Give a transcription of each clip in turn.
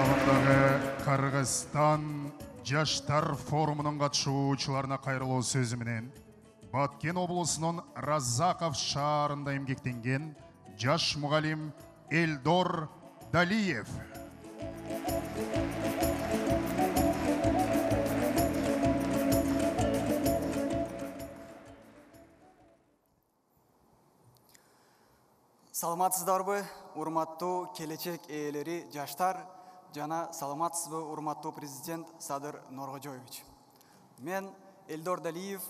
Алдагы Кыргызстан Жаштар форумунун катышуучуларына кайрылуу сөзү менен Баткен облусунун Разаков шаарында эмгектенген жаш мугалим Элдор Далиев. Саламатсыздарбы, урматтуу келечек ээлери жаштар, жана саламатсызбы, урматтуу президент Садыр Нуркожоевич. Мен Элдор Далиев,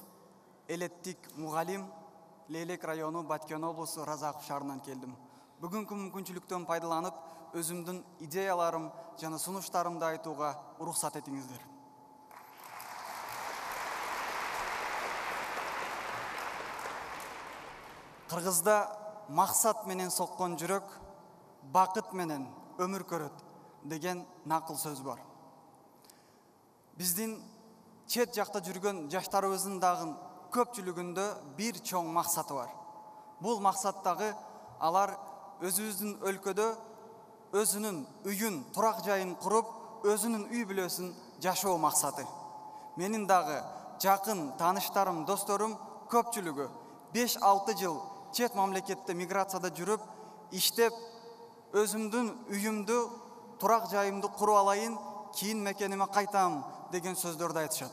элеттик мугалим, Лейлек району Баткен облусу Разаков шаарынан келдим. Бүгүнкү мүмкүнчүлүктөн пайдаланып, өзүмдүн идеяларым жана сунуштарымды айтууга уруксат этиңиздер. Кыргызда максат менен соккон жүрөк, бакыт менен өмүр көрөт деген накыл сөз бар. Биздин чет жакта жүргөн жаштарыбыздын дагы көпчүлүгүндө бир чоң максаты бар. Бул максаттагы алар өзүбүздүн өлкөдө өзүнүн үйүн, турак жайын куруп, өзүнүн үй бүлөсүн жашоо максаты. Менин дагы жакын тааныштарым, досторум көпчүлүгү 5-6 жыл чет мамлекетте миграцияда жүрүп, иштеп, өзүмдүн үйүмдү, турак жайымды куруп алайын, кийин мекениме кайтам деген сөздөрдү айтышат.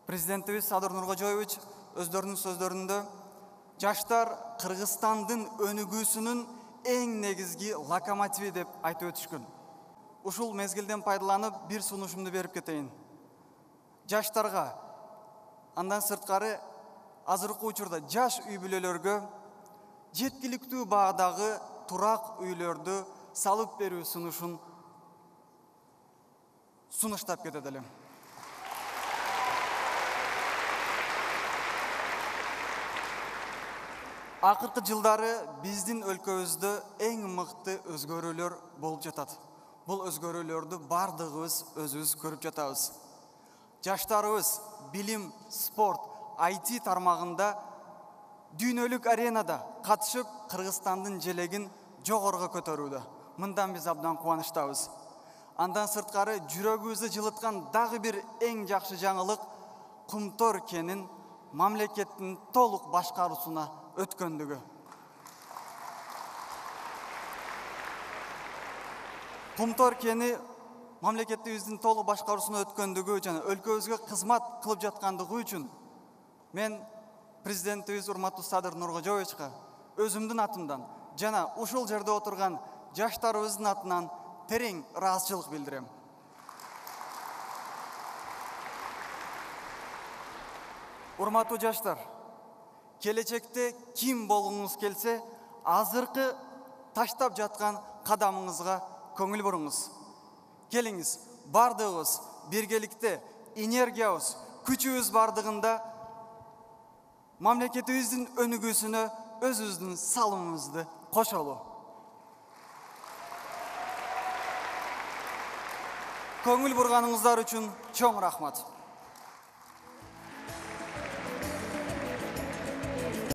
Президентибиз Садыр Нуркожоевич өздөрүнүн сөздөрүндө жаштар Кыргызстандын өнүгүүсүнүн эң негизги локомотиви деп айтып өтүшкөн. Ушул мезгилден пайдаланып бир сунушумду берип кетейин. Жаштарга андан сырткары азыркы учурда жаш үй бүлөлөргө жеткиликтүү баадагы турак үйлөрдү салып берүү сунушун сунуштап кетет элем. Акыркы жылдары биздин өлкөбүздө эң мыкты өзгөрүүлөр болуп жатат. Бул өзгөрүүлөрдү бардыгыбыз өзүбүз көрүп жатабыз. Жаштарыбыз билим, спорт, IT тармагында дүйнөлүк аренада катышып, Кыргызстандын желегин жогорго көтөрүүдө. Мындан биз абдан кубанычтабыз. Андан сырткары жүрөгүбүздү жылыткан дагы бир эң жакшы жаңылык Кумтор кенин мамлекеттин толук башкаруусуна өткөндүгү. Кумтор кени мамлекетибиздин толук башкаруусуна өткөндүгү жана өлкөбүзгө кызмат кылып жаткандыгы үчүн мен президентибиз урматтуу Садыр Нуркожоевичке өзүмдүн атымдан жана ушул жерде отурган жаштарыбыздын атынан терең ыраазычылык билдирем. Урматтуу жаштар, келечекте ким болгуңуз келсе, азыркы таштап жаткан кадамыңызга көңүл буруңуз. Келиңиз, бардыгыбыз биргеликте энергиябыз, күчүбүз бардыгында мамлекетибиздин өнүгүүсүнө өзүбүздүн салымыбызды кошолу. Көңүл бурганыңыздар үчүн чоң рахмат.